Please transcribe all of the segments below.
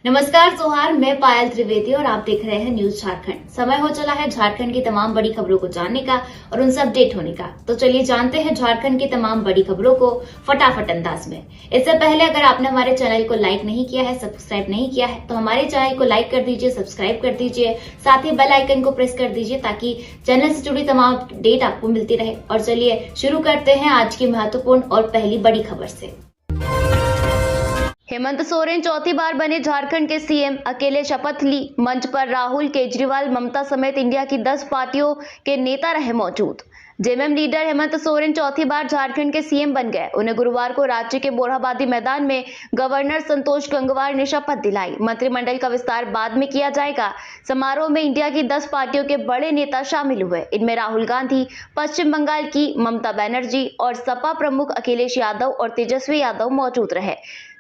नमस्कार जोहार, मैं पायल त्रिवेदी और आप देख रहे हैं न्यूज झारखंड। समय हो चला है झारखंड की तमाम बड़ी खबरों को जानने का और उनसे अपडेट होने का। तो चलिए जानते हैं झारखंड की तमाम बड़ी खबरों को फटाफट अंदाज में। इससे पहले अगर आपने हमारे चैनल को लाइक नहीं किया है, सब्सक्राइब नहीं किया है, तो हमारे चैनल को लाइक कर दीजिए, सब्सक्राइब कर दीजिए, साथ ही बेल आइकन को प्रेस कर दीजिए ताकि चैनल से जुड़ी तमाम अपडेट आपको मिलती रहे। और चलिए शुरू करते हैं आज की महत्वपूर्ण और पहली बड़ी खबर से। हेमंत सोरेन चौथी बार बने झारखंड के सीएम, अकेले शपथ ली। मंच पर राहुल, केजरीवाल, ममता समेत इंडिया की 10 पार्टियों के नेता रहे मौजूद। जेएमएम लीडर हेमंत सोरेन चौथी बार झारखंड के सीएम बन गए। उन्हें गुरुवार को रांची के बोराबादी मैदान में गवर्नर संतोष गंगवार ने शपथ दिलाई। मंत्रिमंडल का विस्तार बाद में किया जाएगा। समारोह में इंडिया की 10 पार्टियों के बड़े नेता शामिल हुए। इनमें राहुल गांधी, पश्चिम बंगाल की ममता बनर्जी और सपा प्रमुख अखिलेश यादव और तेजस्वी यादव मौजूद रहे।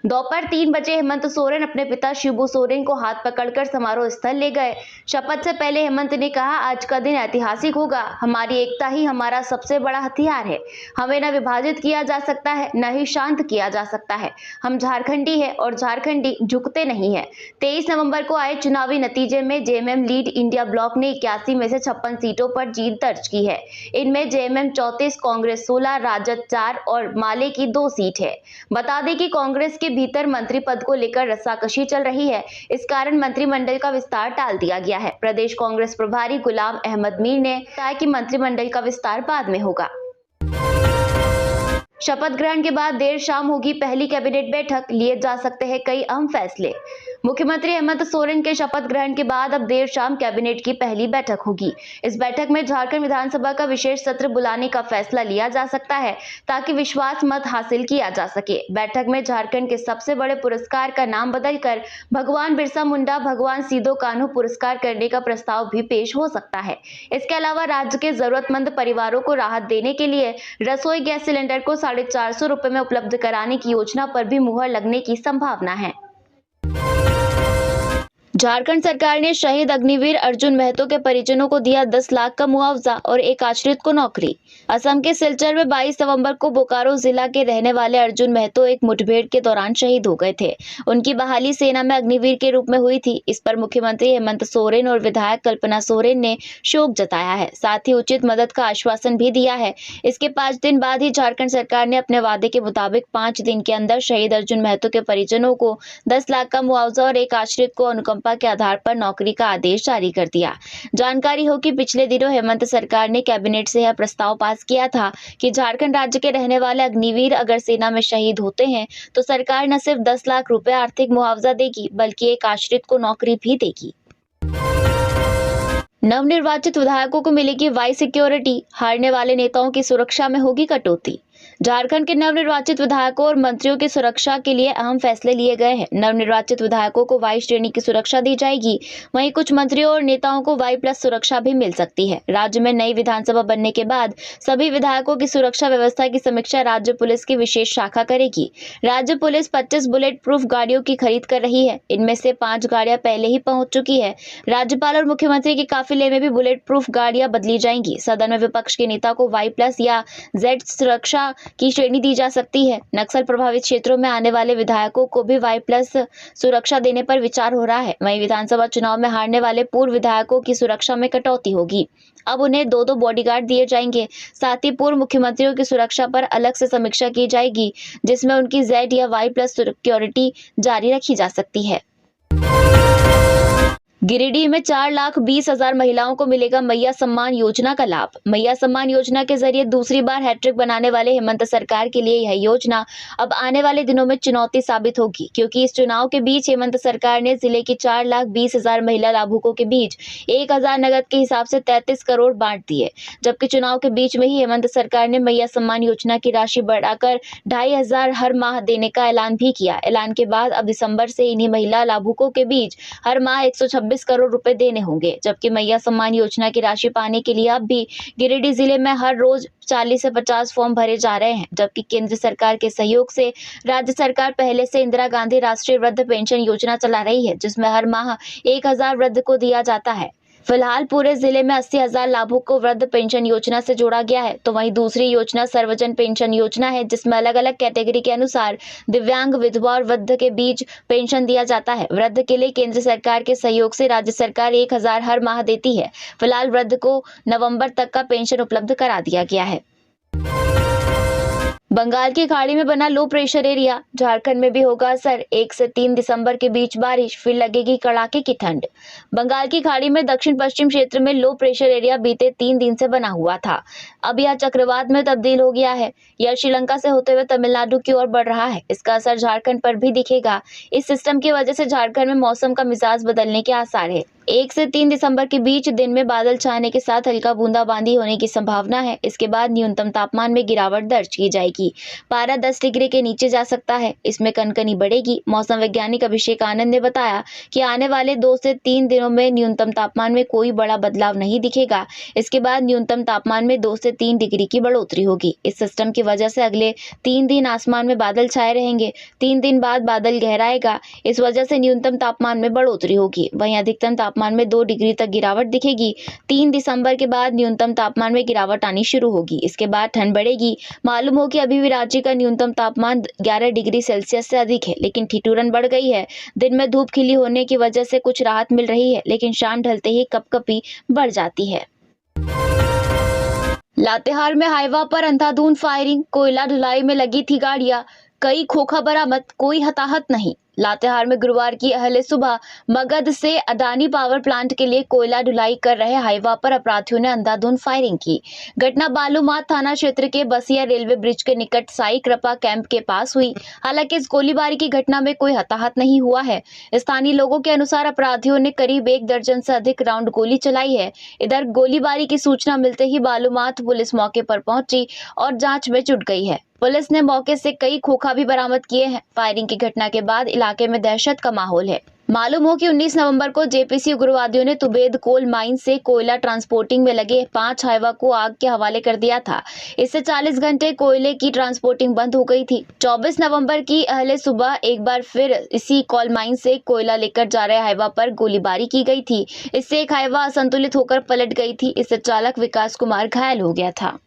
दोपहर 3 बजे हेमंत सोरेन अपने पिता शिबू सोरेन को हाथ पकड़कर समारोह स्थल ले गए। शपथ से पहले हेमंत ने कहा, आज का दिन ऐतिहासिक होगा। हमारी एकता ही हमारा सबसे बड़ा हथियार है। हमें न विभाजित किया जा सकता है, न ही शांत किया जा सकता है। हम झारखंडी है और झारखंडी झुकते नहीं है। 23 नवंबर को आए चुनावी नतीजे में जेएमएम लीड इंडिया ब्लॉक ने 81 में से 56 सीटों पर जीत दर्ज की है। इनमें जेएमएम 34, कांग्रेस 16, राजद 4 और माले की 2 सीट है। बता दें कि कांग्रेस के भीतर मंत्री पद को लेकर रस्साकशी चल रही है। इस कारण मंत्रिमंडल का विस्तार टाल दिया गया है। प्रदेश कांग्रेस प्रभारी गुलाम अहमद मीर ने बताया कि मंत्रिमंडल का विस्तार बाद में होगा। शपथ ग्रहण के बाद देर शाम होगी पहली कैबिनेट बैठक, लिए जा सकते हैं कई अहम फैसले। मुख्यमंत्री हेमंत सोरेन के शपथ ग्रहण के बाद अब देर शाम कैबिनेट की पहली बैठक होगी। इस बैठक में झारखंड विधानसभा का विशेष सत्र बुलाने का फैसला लिया जा सकता है ताकि विश्वास मत हासिल किया जा सके। बैठक में झारखंड के सबसे बड़े पुरस्कार का नाम बदलकर भगवान बिरसा मुंडा भगवान सिदो कान्हू पुरस्कार करने का प्रस्ताव भी पेश हो सकता है। इसके अलावा राज्य के जरूरतमंद परिवारों को राहत देने के लिए रसोई गैस सिलेंडर को 450 रुपए में उपलब्ध कराने की योजना पर भी मुहर लगने की संभावना है। झारखंड सरकार ने शहीद अग्निवीर अर्जुन महतो के परिजनों को दिया 10 लाख का मुआवजा और एक आश्रित को नौकरी। असम के सिलचर में 22 नवंबर को बोकारो जिला के रहने वाले अर्जुन महतो एक मुठभेड़ के दौरान शहीद हो गए थे। उनकी बहाली सेना में अग्निवीर के रूप में हुई थी। इस पर मुख्यमंत्री हेमंत सोरेन और विधायक कल्पना सोरेन ने शोक जताया है, साथ ही उचित मदद का आश्वासन भी दिया है। इसके 5 दिन बाद ही झारखंड सरकार ने अपने वादे के मुताबिक 5 दिन के अंदर शहीद अर्जुन महतो के परिजनों को 10 लाख का मुआवजा और एक आश्रित को अनुकंपा के आधार पर नौकरी का आदेश जारी कर दिया। जानकारी हो कि पिछले दिनों हेमंत सरकार ने कैबिनेट से यह प्रस्ताव पास किया था कि झारखंड राज्य के रहने वाले अग्निवीर अगर सेना में शहीद होते हैं तो सरकार न सिर्फ 10 लाख रुपए आर्थिक मुआवजा देगी बल्कि एक आश्रित को नौकरी भी देगी। नवनिर्वाचित विधायकों को मिलेगी वाई सिक्योरिटी, हारने वाले नेताओं की सुरक्षा में होगी कटौती। झारखंड के नवनिर्वाचित विधायकों और मंत्रियों की सुरक्षा के लिए अहम फैसले लिए गए हैं। नवनिर्वाचित विधायकों को वाई श्रेणी की सुरक्षा दी जाएगी। वहीं कुछ मंत्रियों और नेताओं को वाई प्लस सुरक्षा भी मिल सकती है। राज्य में नई विधानसभा बनने के बाद सभी विधायकों की सुरक्षा व्यवस्था की समीक्षा राज्य पुलिस की विशेष शाखा करेगी। राज्य पुलिस 25 बुलेट प्रूफ गाड़ियों की खरीद कर रही है। इनमें से 5 गाड़ियां पहले ही पहुंच चुकी है। राज्यपाल और मुख्यमंत्री के काफिले में भी बुलेट प्रूफ गाड़ियां बदली जाएंगी। सदन में विपक्ष के नेता को वाई प्लस या जेड सुरक्षा की श्रेणी दी जा सकती है। नक्सल प्रभावित क्षेत्रों में आने वाले विधायकों को भी वाई प्लस सुरक्षा देने पर विचार हो रहा है। वहीं विधानसभा चुनाव में हारने वाले पूर्व विधायकों की सुरक्षा में कटौती होगी। अब उन्हें 2-2 बॉडीगार्ड दिए जाएंगे। साथ ही पूर्व मुख्यमंत्रियों की सुरक्षा पर अलग से समीक्षा की जाएगी, जिसमें उनकी जेड या वाई प्लस सिक्योरिटी जारी रखी जा सकती है। गिरिडीह में 4,20,000 महिलाओं को मिलेगा मैया सम्मान योजना का लाभ। मैया सम्मान योजना के जरिए दूसरी बार हैट्रिक बनाने वाले हेमंत सरकार के लिए यह योजना अब आने वाले दिनों में चुनौती साबित होगी, क्योंकि इस चुनाव के बीच हेमंत सरकार ने जिले की 4,20,000 महिला लाभुकों के बीच 1,000 नगद के हिसाब से 33 करोड़ बांट दिए। जबकि चुनाव के बीच में ही हेमंत सरकार ने मैया सम्मान योजना की राशि बढ़ाकर 2,500 हर माह देने का ऐलान भी किया। ऐलान के बाद अब दिसंबर से इन्हीं महिला लाभुकों के बीच हर माह 126 करोड़ रुपए देने होंगे। जबकि मैया सम्मान योजना की राशि पाने के लिए अब भी गिरिडीह जिले में हर रोज 40 से 50 फॉर्म भरे जा रहे हैं। जबकि केंद्र सरकार के सहयोग से राज्य सरकार पहले से इंदिरा गांधी राष्ट्रीय वृद्ध पेंशन योजना चला रही है, जिसमें हर माह 1,000 वृद्ध को दिया जाता है। फिलहाल पूरे जिले में 80,000 लाभुक को वृद्ध पेंशन योजना से जोड़ा गया है, तो वहीं दूसरी योजना सर्वजन पेंशन योजना है, जिसमें अलग अलग कैटेगरी के अनुसार दिव्यांग, विधवा और वृद्ध के बीच पेंशन दिया जाता है। वृद्ध के लिए केंद्र सरकार के सहयोग से राज्य सरकार 1,000 हर माह देती है। फिलहाल वृद्ध को नवंबर तक का पेंशन उपलब्ध करा दिया गया है। बंगाल की खाड़ी में बना लो प्रेशर एरिया, झारखंड में भी होगा असर। 1 से 3 दिसंबर के बीच बारिश, फिर लगेगी कड़ाके की ठंड। बंगाल की खाड़ी में दक्षिण पश्चिम क्षेत्र में लो प्रेशर एरिया बीते 3 दिन से बना हुआ था। अब यह चक्रवात में तब्दील हो गया है। यह श्रीलंका से होते हुए तमिलनाडु की ओर बढ़ रहा है। इसका असर झारखंड पर भी दिखेगा। इस सिस्टम की वजह से झारखंड में मौसम का मिजाज बदलने के आसार है। 1 से 3 दिसंबर के बीच दिन में बादल छाने के साथ हल्का बूंदाबांदी होने की संभावना है। इसके बाद न्यूनतम तापमान में गिरावट दर्ज की जाएगी। पारा 10 डिग्री के नीचे जा सकता है। इसमें कनकनी बढ़ेगी। मौसम वैज्ञानिक अभिषेक आनंद ने बताया कि आने वाले 2 से 3 दिनों में न्यूनतम तापमान में कोई बड़ा बदलाव नहीं दिखेगा। इसके बाद न्यूनतम तापमान में 2 से 3 डिग्री की बढ़ोतरी होगी। इस सिस्टम की वजह से अगले 3 दिन आसमान में बादल छाए रहेंगे। 3 दिन बाद बादल गहराएगा। इस वजह से न्यूनतम तापमान में बढ़ोतरी होगी। वहीं अधिकतम तापमान में 2 डिग्री तक गिरावट दिखेगी। 3 दिसंबर के बाद न्यूनतम तापमान में गिरावट आनी शुरू होगी। इसके बाद ठंड बढ़ेगी। मालूम हो कि अभी भी राज्य का न्यूनतम तापमान 11 डिग्री सेल्सियस से अधिक है, लेकिन ठिठुरन बढ़ गई है। दिन में धूप खिली होने की वजह से कुछ राहत मिल रही है, लेकिन शाम ढलते ही कपकपी बढ़ जाती है। लातेहार में हाईवा पर अंधाधुंध फायरिंग, कोयला ढुलाई में लगी थी गाड़ियां, कई खोखा बरामद, कोई हताहत नहीं। लातेहार में गुरुवार की अहले सुबह मगध से अडानी पावर प्लांट के लिए कोयला ढुलाई कर रहे हाईवा पर अपराधियों ने अंधाधुंध फायरिंग की। घटना बालूमाथ थाना क्षेत्र के बसिया रेलवे ब्रिज के निकट साई कृपा कैंप के पास हुई। हालांकि इस गोलीबारी की घटना में कोई हताहत नहीं हुआ है। स्थानीय लोगों के अनुसार अपराधियों ने करीब 1 दर्जन से अधिक राउंड गोली चलाई है। इधर गोलीबारी की सूचना मिलते ही बालूमाथ पुलिस मौके पर पहुंची और जांच में जुट गई है। पुलिस ने मौके से कई खोखा भी बरामद किए हैं। फायरिंग की घटना के बाद इलाके में दहशत का माहौल है। मालूम हो कि 19 नवंबर को जेपीसी उग्रवादियों ने तुबेद कोल माइन से कोयला ट्रांसपोर्टिंग में लगे 5 हाईवा को आग के हवाले कर दिया था। इससे 40 घंटे कोयले की ट्रांसपोर्टिंग बंद हो गई थी। 24 नवंबर की अहले सुबह एक बार फिर इसी कोल माइन से कोयला लेकर जा रहे हाईवा पर गोलीबारी की गई थी। इससे एक हाईवा असंतुलित होकर पलट गई थी। इससे चालक विकास कुमार घायल हो गया था।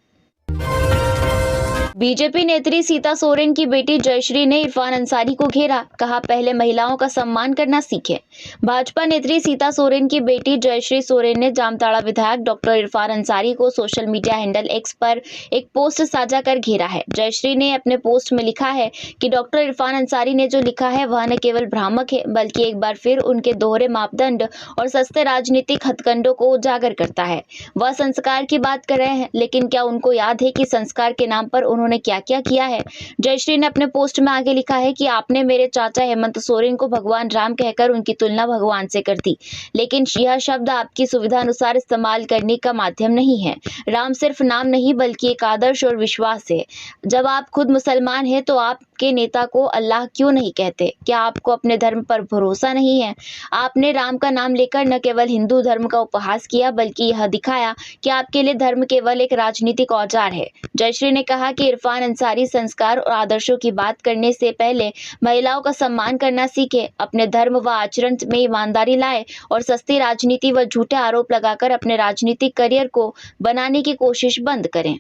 बीजेपी नेत्री सीता सोरेन की बेटी जयश्री ने इरफान अंसारी को घेरा, कहा पहले महिलाओं का सम्मान करना सीखें। भाजपा नेत्री सीता सोरेन की बेटी जयश्री सोरेन ने जामताड़ा विधायक डॉक्टर इरफान अंसारी को सोशल मीडिया हैंडल एक्स पर एक पोस्ट साझा कर घेरा है। जयश्री ने अपने पोस्ट में लिखा है कि डॉक्टर इरफान अंसारी ने जो लिखा है वह न केवल भ्रामक है, बल्कि एक बार फिर उनके दोहरे मापदंड और सस्ते राजनीतिक हथकंडों को उजागर करता है। वह संस्कार की बात कर रहे हैं, लेकिन क्या उनको याद है कि संस्कार के नाम पर उन्होंने क्या क्या किया है। जयश्री ने अपने पोस्ट में आगे लिखा है कि आपने मेरे चाचा हेमंत सोरेन को भगवान राम कहकर उनकी तुलना भगवान से कर दी, लेकिन यह शब्द आपकी सुविधा अनुसार इस्तेमाल करने का माध्यम नहीं है। राम सिर्फ नाम नहीं बल्कि एक आदर्श और विश्वास है। जब आप खुद मुसलमान हैं तो आपके नेता को अल्लाह क्यों नहीं कहते? क्या आपको अपने धर्म पर भरोसा नहीं है? आपने राम का नाम लेकर न केवल हिंदू धर्म का उपहास किया, बल्कि यह दिखाया कि आपके लिए धर्म केवल एक राजनीतिक औजार है। जयश्री ने कहा कि इरफान अंसारी संस्कार और आदर्शों की बात करने से पहले महिलाओं का सम्मान करना सीखे, अपने धर्म व आचरण में ईमानदारी लाए और सस्ती राजनीति व झूठे आरोप लगाकर अपने राजनीतिक करियर को बनाने की कोशिश बंद करें।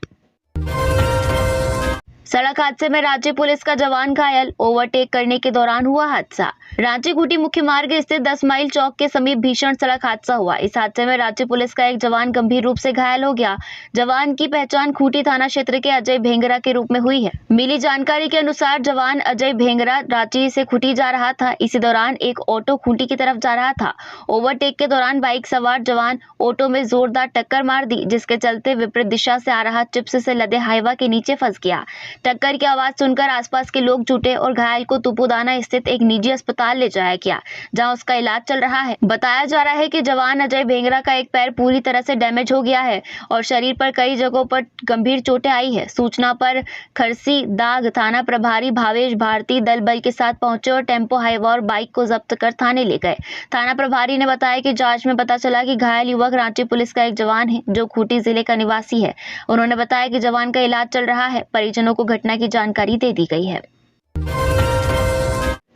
सड़क हादसे में रांची पुलिस का जवान घायल, ओवरटेक करने के दौरान हुआ हादसा। रांची खूंटी मुख्य मार्ग स्थित 10 माइल चौक के समीप भीषण सड़क हादसा हुआ। इस हादसे में रांची पुलिस का एक जवान गंभीर रूप से घायल हो गया। जवान की पहचान खूंटी थाना क्षेत्र के अजय भेंगरा के रूप में हुई है। मिली जानकारी के अनुसार जवान अजय भेंगरा रांची से खूंटी जा रहा था। इसी दौरान एक ऑटो खूंटी की तरफ जा रहा था। ओवरटेक के दौरान बाइक सवार जवान ऑटो में जोरदार टक्कर मार दी, जिसके चलते विपरीत दिशा से आ रहा चिप्स से लदे हाईवा के नीचे फंस गया। टक्कर की आवाज सुनकर आसपास के लोग जुटे और घायल को तुपुदाना स्थित एक निजी अस्पताल ले जाया गया, जहां उसका इलाज चल रहा है। बताया जा रहा है कि जवान अजय भेंगरा का एक पैर पूरी तरह से डैमेज हो गया है और शरीर पर कई जगहों पर गंभीर चोटें आई है। सूचना पर खरसी दाग थाना प्रभारी भावेश भारती दल बल के साथ पहुंचे और टेम्पो हाईवा और बाइक को जब्त कर थाने ले गए। थाना प्रभारी ने बताया कि जांच में पता चला कि घायल युवक रांची पुलिस का एक जवान है, जो खूंटी जिले का निवासी है। उन्होंने बताया कि जवान का इलाज चल रहा है। परिजनों को घटना की जानकारी दे दी गई है।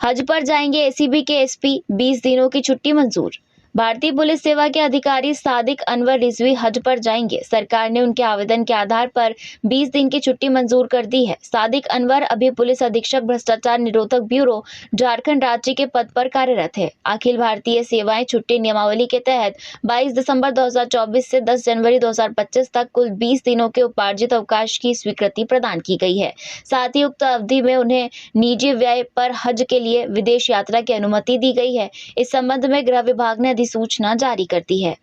हज पर जाएंगे एसीबी के एसपी, 20 दिनों की छुट्टी मंजूर। भारतीय पुलिस सेवा के अधिकारी सादिक अनवर रिजवी हज पर जाएंगे। सरकार ने उनके आवेदन के आधार पर 20 दिन की छुट्टी मंजूर कर दी है। सादिक अनवर अभी पुलिस अधीक्षक भ्रष्टाचार निरोधक ब्यूरो झारखंड राज्य के पद पर कार्यरत है। अखिल भारतीय सेवाएं छुट्टी नियमावली के तहत 22 दिसंबर 2024 से 10 जनवरी 2025 तक कुल 20 दिनों के उपार्जित अवकाश की स्वीकृति प्रदान की गई है। साथ ही उक्त अवधि में उन्हें निजी व्यय पर हज के लिए विदेश यात्रा की अनुमति दी गई है। इस संबंध में गृह विभाग ने अधिसूचना जारी कर दी है।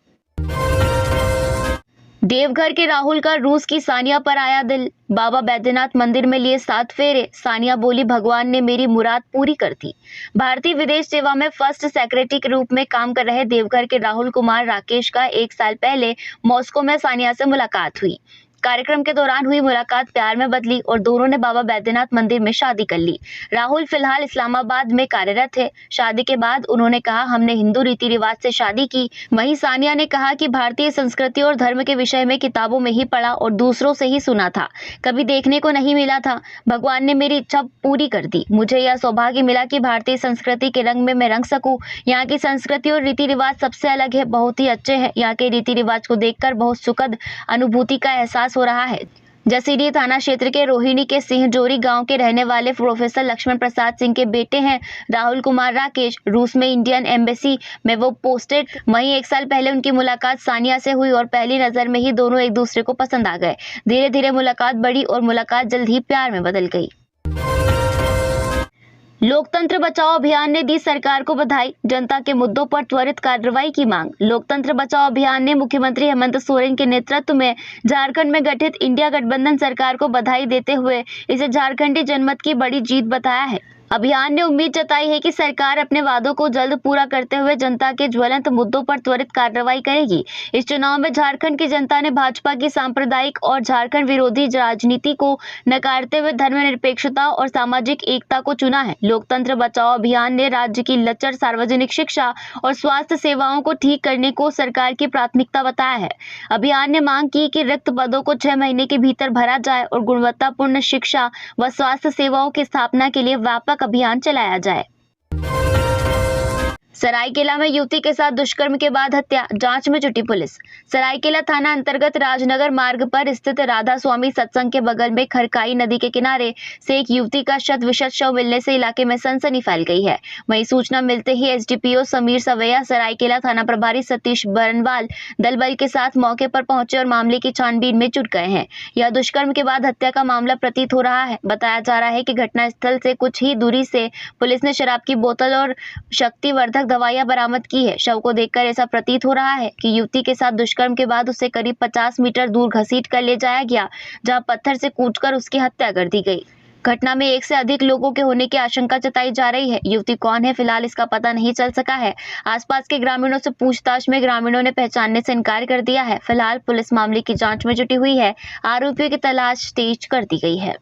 देवघर के राहुल का रूस की सानिया पर आया दिल। बाबा बैद्यनाथ मंदिर में लिए 7 फेरे। सानिया बोली, भगवान ने मेरी मुराद पूरी कर दी। भारतीय विदेश सेवा में फर्स्ट सेक्रेटरी के रूप में काम कर रहे देवघर के राहुल कुमार राकेश का 1 साल पहले मॉस्को में सानिया से मुलाकात हुई। कार्यक्रम के दौरान हुई मुलाकात प्यार में बदली और दोनों ने बाबा बैद्यनाथ मंदिर में शादी कर ली। राहुल फिलहाल इस्लामाबाद में कार्यरत है। शादी के बाद उन्होंने कहा, हमने हिंदू रीति रिवाज से शादी की। वहीं सानिया ने कहा कि भारतीय संस्कृति और धर्म के विषय में किताबों में ही पढ़ा और दूसरों से ही सुना था, कभी देखने को नहीं मिला था। भगवान ने मेरी इच्छा पूरी कर दी। मुझे यह सौभाग्य मिला कि भारतीय संस्कृति के रंग में मैं रंग सकूं। यहाँ की संस्कृति और रीति रिवाज सबसे अलग है, बहुत ही अच्छे हैं। यहाँ के रीति रिवाज को देखकर बहुत सुखद अनुभूति का एहसास हो रहा है। जसीडीह थाना क्षेत्र के रोहिणी के सिंहजोरी गांव के रहने वाले प्रोफेसर लक्ष्मण प्रसाद सिंह के बेटे हैं राहुल कुमार राकेश। रूस में इंडियन एम्बेसी में वो पोस्टेड। वहीं 1 साल पहले उनकी मुलाकात सानिया से हुई और पहली नजर में ही दोनों एक दूसरे को पसंद आ गए। धीरे धीरे मुलाकात बढ़ी और मुलाकात जल्द ही प्यार में बदल गई। लोकतंत्र बचाओ अभियान ने दी सरकार को बधाई। जनता के मुद्दों पर त्वरित कार्रवाई की मांग। लोकतंत्र बचाओ अभियान ने मुख्यमंत्री हेमंत सोरेन के नेतृत्व में झारखंड में गठित इंडिया गठबंधन सरकार को बधाई देते हुए इसे झारखंडी जनमत की बड़ी जीत बताया है। अभियान ने उम्मीद जताई है कि सरकार अपने वादों को जल्द पूरा करते हुए जनता के ज्वलंत मुद्दों पर त्वरित कार्रवाई करेगी। इस चुनाव में झारखंड की जनता ने भाजपा की सांप्रदायिक और झारखंड विरोधी राजनीति को नकारते हुए धर्मनिरपेक्षता और सामाजिक एकता को चुना है। लोकतंत्र बचाओ अभियान ने राज्य की लचर सार्वजनिक शिक्षा और स्वास्थ्य सेवाओं को ठीक करने को सरकार की प्राथमिकता बताया है। अभियान ने मांग की कि रिक्त पदों को 6 महीने के भीतर भरा जाए और गुणवत्तापूर्ण शिक्षा व स्वास्थ्य सेवाओं की स्थापना के लिए व्यापक अभियान चलाया जाए। सरायकेला में युवती के साथ दुष्कर्म के बाद हत्या, जांच में जुटी पुलिस। सरायकेला थाना अंतर्गत राजनगर मार्ग पर स्थित राधा स्वामी सत्संग के बगल में खरकाई नदी के किनारे से एक युवती का शत विशत शव मिलने से इलाके में सनसनी फैल गई है। वहीं सूचना मिलते ही एसडीपीओ समीर सवैया, सरायकेला थाना प्रभारी सतीश बरनवाल दल बल के साथ मौके पर पहुंचे और मामले की छानबीन में जुट गए हैं। यह दुष्कर्म के बाद हत्या का मामला प्रतीत हो रहा है। बताया जा रहा है कि घटनास्थल से कुछ ही दूरी से पुलिस ने शराब की बोतल और शक्तिवर्धक दवाइयां बरामद की है। शव को देखकर ऐसा प्रतीत हो रहा है कि युवती के साथ दुष्कर्म के बाद उसे करीब 50 मीटर दूर घसीट कर ले जाया गया, जहां पत्थर से कूटकर उसकी हत्या कर दी गई। घटना में 1 से अधिक लोगों के होने की आशंका जताई जा रही है। युवती कौन है, फिलहाल इसका पता नहीं चल सका है। आसपास के ग्रामीणों से पूछताछ में ग्रामीणों ने पहचानने से इनकार कर दिया है। फिलहाल पुलिस मामले की जांच में जुटी हुई है। आरोपियों की तलाश तेज कर दी गई है।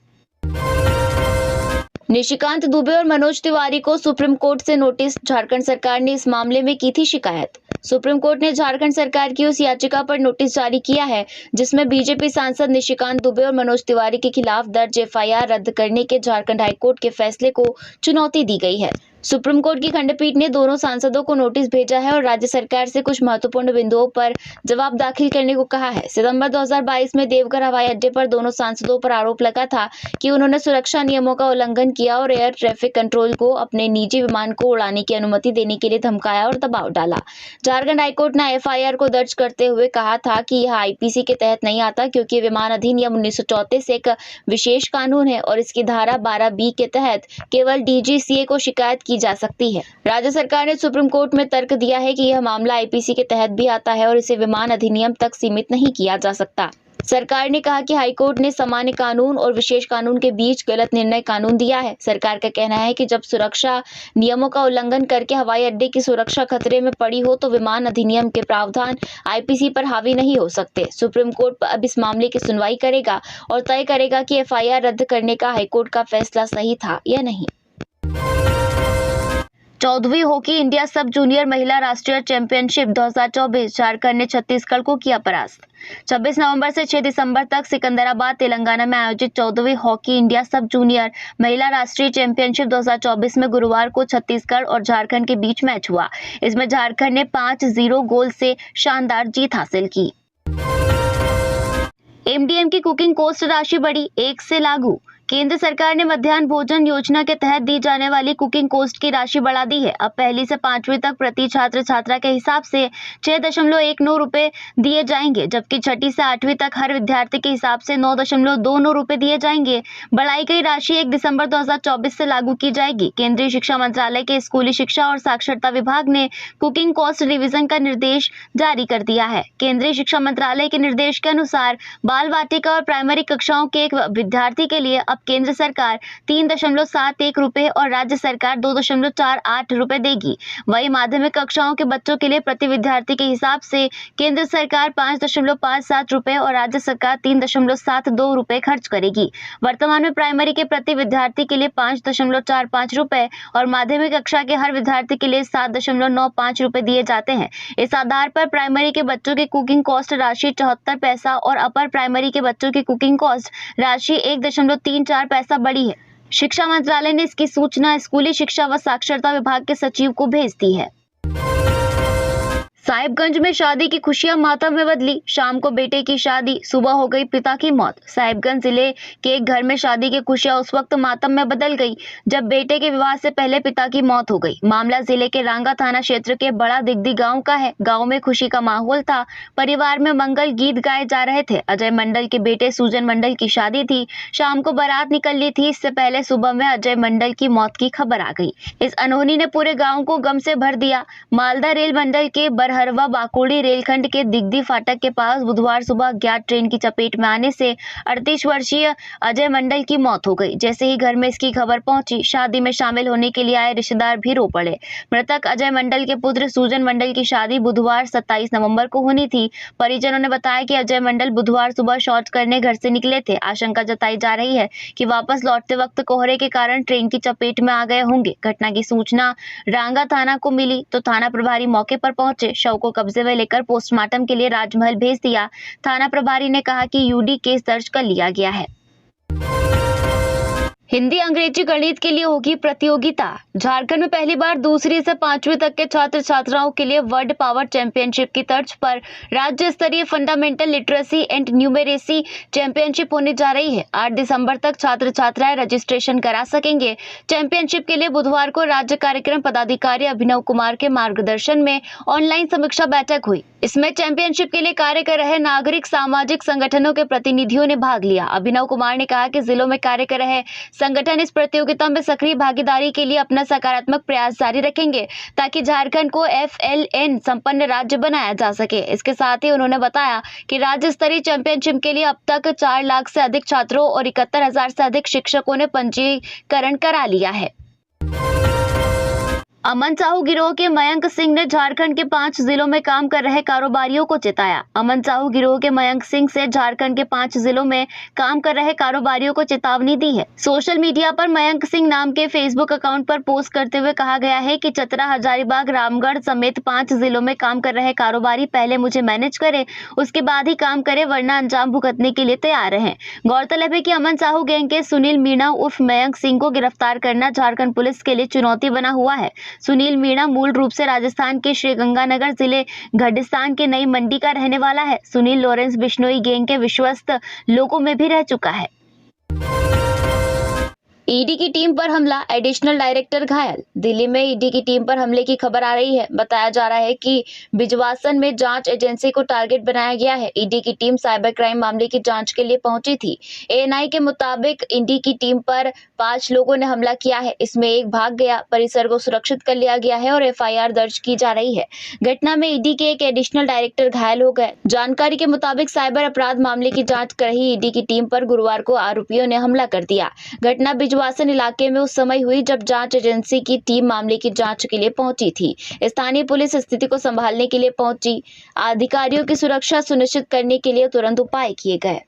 निशिकांत दुबे और मनोज तिवारी को सुप्रीम कोर्ट से नोटिस। झारखंड सरकार ने इस मामले में की थी शिकायत। सुप्रीम कोर्ट ने झारखंड सरकार की उस याचिका पर नोटिस जारी किया है जिसमें बीजेपी सांसद निशिकांत दुबे और मनोज तिवारी के खिलाफ दर्ज एफआईआर रद्द करने के झारखंड हाईकोर्ट के फैसले को चुनौती दी गई है। सुप्रीम कोर्ट की खंडपीठ ने दोनों सांसदों को नोटिस भेजा है और राज्य सरकार से कुछ महत्वपूर्ण बिंदुओं पर जवाब दाखिल करने को कहा है। सितंबर 2022 में देवघर हवाई अड्डे पर दोनों सांसदों पर आरोप लगा था कि उन्होंने सुरक्षा नियमों का उल्लंघन किया और एयर ट्रैफिक कंट्रोल को अपने निजी विमान को उड़ाने की अनुमति देने के लिए धमकाया और दबाव डाला। झारखंड हाईकोर्ट ने एफआईआर को दर्ज करते हुए कहा था कि यह आईपीसी के तहत नहीं आता क्योंकि विमान अधिनियम 1934 एक विशेष कानून है और इसकी धारा 12B के तहत केवल डीजीसीए को शिकायत की जा सकती है। राज्य सरकार ने सुप्रीम कोर्ट में तर्क दिया है कि यह मामला आईपीसी के तहत भी आता है और इसे विमान अधिनियम तक सीमित नहीं किया जा सकता। सरकार ने कहा कि हाईकोर्ट ने सामान्य कानून और विशेष कानून के बीच गलत निर्णय कानून दिया है। सरकार का कहना है कि जब सुरक्षा नियमों का उल्लंघन करके हवाई अड्डे की सुरक्षा खतरे में पड़ी हो तो विमान अधिनियम के प्रावधान आईपीसी पर हावी नहीं हो सकते। सुप्रीम कोर्ट अब इस मामले की सुनवाई करेगा और तय करेगा कि एफआईआर रद्द करने का हाईकोर्ट का फैसला सही था या नहीं। 14वीं हॉकी इंडिया सब जूनियर महिला राष्ट्रीय चैंपियनशिप 2024 झारखंड ने छत्तीसगढ़ को किया परास्त। 26 नवंबर से 6 दिसंबर तक सिकंदराबाद तेलंगाना में आयोजित 14वीं हॉकी इंडिया सब जूनियर महिला राष्ट्रीय चैंपियनशिप 2024 में गुरुवार को छत्तीसगढ़ और झारखंड के बीच मैच हुआ। इसमें झारखंड ने 5-0 गोल से शानदार जीत हासिल की। एमडीएम की कुकिंग कॉस्ट राशि बढ़ी, 1 से लागू। केंद्र सरकार ने मध्याह्न भोजन योजना के तहत दी जाने वाली कुकिंग कॉस्ट की राशि बढ़ा दी है। अब पहली से 5वीं तक प्रति छात्र छात्रा के हिसाब से 6.19 रुपए दिए जाएंगे, जबकि छठी से 8वीं तक हर विद्यार्थी के हिसाब से 9.29 रुपए दिए जाएंगे। बढ़ाई गई राशि 1 दिसंबर 2024 से लागू की जाएगी। केंद्रीय शिक्षा मंत्रालय के स्कूली शिक्षा और साक्षरता विभाग ने कुकिंग कॉस्ट रिवीजन का निर्देश जारी कर दिया है। केंद्रीय शिक्षा मंत्रालय के निर्देश के अनुसार बाल वाटिका और प्राइमरी कक्षाओं के एक विद्यार्थी के लिए अब केंद्र सरकार 3.71 रुपए और राज्य सरकार 2.48 रुपए देगी। वहीं माध्यमिक कक्षाओं के बच्चों के लिए प्रति विद्यार्थी के हिसाब से केंद्र सरकार 5.57 रुपए और राज्य सरकार 3.72 रुपए खर्च करेगी। वर्तमान में प्राइमरी के प्रति विद्यार्थी के लिए 5.45 रुपए और माध्यमिक कक्षा के हर विद्यार्थी के लिए 7.95 रुपए दिए जाते हैं। इस आधार पर प्राइमरी के बच्चों की कुकिंग कॉस्ट राशि 74 पैसा और अपर प्राइमरी के बच्चों की कुकिंग कॉस्ट राशि 1.34 पैसा बढ़ी है। शिक्षा मंत्रालय ने इसकी सूचना स्कूली शिक्षा व साक्षरता विभाग के सचिव को भेज दी है। साहिबगंज में शादी की खुशियां मातम में बदली, शाम को बेटे की शादी, सुबह हो गई पिता की मौत। साहिबगंज जिले के एक घर में शादी की खुशियां उस वक्त मातम में बदल गई जब बेटे के विवाह से पहले पिता की मौत हो गई। मामला जिले के रांगा थाना क्षेत्र के बड़ा दिग्दी गांव का है। गांव में खुशी का माहौल था। परिवार में मंगल गीत गाए जा रहे थे। अजय मंडल के बेटे सुजन मंडल की शादी थी। शाम को बारात निकल ली थी। इससे पहले सुबह में अजय मंडल की मौत की खबर आ गई। इस अनहोनी ने पूरे गाँव को गम से भर दिया। मालदा रेल मंडल के हरवा बाकोड़ी रेलखंड के दिग्दी फाटक के पास बुधवार सुबह अज्ञात ट्रेन की चपेट में आने से 38 वर्षीय अजय मंडल की मौत हो गई। जैसे ही घर में इसकी खबर पहुंची, शादी में शामिल होने के लिए आए रिश्तेदार भी रो पड़े। मृतक अजय मंडल के पुत्र सुजन मंडल की शादी बुधवार 27 नवंबर को होनी थी। परिजनों ने बताया कि अजय मंडल बुधवार सुबह शौच करने घर से निकले थे। आशंका जताई जा रही है कि वापस लौटते वक्त कोहरे के कारण ट्रेन की चपेट में आ गए होंगे। घटना की सूचना रांगा थाना को मिली तो थाना प्रभारी मौके पर पहुंचे। शव को कब्जे में लेकर पोस्टमार्टम के लिए राजमहल भेज दिया। थाना प्रभारी ने कहा कि यूडी केस दर्ज कर लिया गया है। हिंदी अंग्रेजी गणित के लिए होगी प्रतियोगिता। झारखंड में पहली बार 2री से 5वीं तक के छात्र छात्राओं के लिए वर्ल्ड पावर चैंपियनशिप की तर्ज पर राज्य स्तरीय fundamental literacy and numeracy championship होने जा रही है। 8 दिसंबर तक छात्र छात्राएं रजिस्ट्रेशन करा सकेंगे। चैंपियनशिप के लिए बुधवार को राज्य कार्यक्रम पदाधिकारी अभिनव कुमार के मार्गदर्शन में ऑनलाइन समीक्षा बैठक हुई। इसमें चैंपियनशिप के लिए कार्य कर रहे नागरिक सामाजिक संगठनों के प्रतिनिधियों ने भाग लिया। अभिनव कुमार ने कहा कि जिलों में कार्य कर रहे संगठन इस प्रतियोगिता में सक्रिय भागीदारी के लिए अपना सकारात्मक प्रयास जारी रखेंगे ताकि झारखंड को FLN संपन्न राज्य बनाया जा सके। इसके साथ ही उन्होंने बताया कि राज्य स्तरीय चैंपियनशिप के लिए अब तक 4 लाख से अधिक छात्रों और 71,000 से अधिक शिक्षकों ने पंजीकरण करा लिया है। अमन साहू गिरोह के मयंक सिंह ने झारखंड के 5 जिलों में काम कर रहे कारोबारियों को चेताया। अमन साहू गिरोह के मयंक सिंह से झारखंड के 5 जिलों में काम कर रहे कारोबारियों को चेतावनी दी है। सोशल मीडिया पर मयंक सिंह नाम के फेसबुक अकाउंट पर पोस्ट करते हुए कहा गया है कि चतरा, हजारीबाग, रामगढ़ समेत 5 जिलों में काम कर रहे कारोबारी पहले मुझे मैनेज करे, उसके बाद ही काम करे, वरना अंजाम भुगतने के लिए तैयार हैं। गौरतलब है कि अमन साहू गैंग के सुनील मीणा उर्फ मयंक सिंह को गिरफ्तार करना झारखंड पुलिस के लिए चुनौती बना हुआ है। सुनील मीणा मूल रूप से राजस्थान के श्रीगंगानगर जिले घड़िस्तान के नई मंडी का रहने वाला है। सुनील लॉरेंस बिश्नोई गैंग के विश्वस्त लोगों में भी रह चुका है। ईडी की टीम पर हमला, एडिशनल डायरेक्टर घायल। दिल्ली में ईडी की टीम पर हमले की खबर आ रही है। बताया जा रहा है कि बिजवासन में जांच एजेंसी को टारगेट बनाया गया है। ईडी की टीम साइबर क्राइम मामले की जांच के लिए पहुंची थी। एएनआई के मुताबिक ईडी की टीम पर 5 लोगों ने हमला किया है। इसमें एक भाग गया। परिसर को सुरक्षित कर लिया गया है और FIR दर्ज की जा रही है। घटना में ईडी के एक एडिशनल डायरेक्टर घायल हो गए। जानकारी के मुताबिक साइबर अपराध मामले की जाँच कर रही ईडी की टीम पर गुरुवार को आरोपियों ने हमला कर दिया। घटना बिजवासन इलाके में उस समय हुई जब जांच एजेंसी की टीम मामले की जांच के लिए पहुंची थी। स्थानीय पुलिस स्थिति को संभालने के लिए पहुंची। अधिकारियों की सुरक्षा सुनिश्चित करने के लिए तुरंत उपाय किए गए।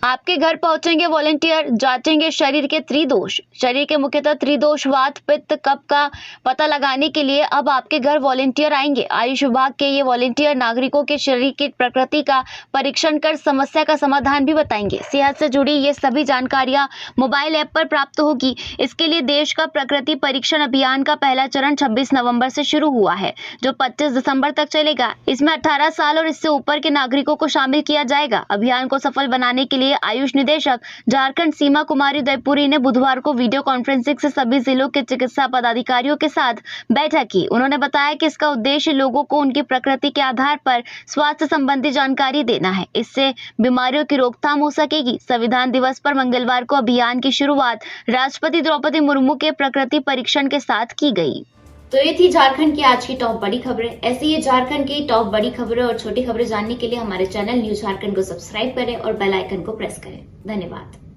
आपके घर पहुंचेंगे वॉलेंटियर, जांचेंगे शरीर के त्रिदोष। शरीर के मुख्यतः त्रिदोष वात पित्त कफ का पता लगाने के लिए अब आपके घर वॉलेंटियर आएंगे। आयुष विभाग के ये वॉलेंटियर नागरिकों के शरीर की प्रकृति का परीक्षण कर समस्या का समाधान भी बताएंगे। सेहत से जुड़ी ये सभी जानकारियां मोबाइल ऐप पर प्राप्त होगी। इसके लिए देश का प्रकृति परीक्षण अभियान का पहला चरण 26 नवंबर से शुरू हुआ है, जो 25 दिसंबर तक चलेगा। इसमें 18 साल और इससे ऊपर के नागरिकों को शामिल किया जाएगा। अभियान को सफल बनाने के लिए आयुष निदेशक झारखंड सीमा कुमारी उदयपुरी ने बुधवार को वीडियो कॉन्फ्रेंसिंग से सभी जिलों के चिकित्सा पदाधिकारियों के साथ बैठक की। उन्होंने बताया कि इसका उद्देश्य लोगों को उनकी प्रकृति के आधार पर स्वास्थ्य संबंधी जानकारी देना है। इससे बीमारियों की रोकथाम हो सकेगी। संविधान दिवस पर मंगलवार को अभियान की शुरुआत राष्ट्रपति द्रौपदी मुर्मू के प्रकृति परीक्षण के साथ की गई। तो ये थी झारखंड की आज की टॉप बड़ी खबरें। ऐसी ही झारखंड की टॉप बड़ी खबरें और छोटी खबरें जानने के लिए हमारे चैनल न्यूज झारखंड को सब्सक्राइब करें और बेल आइकन को प्रेस करें। धन्यवाद।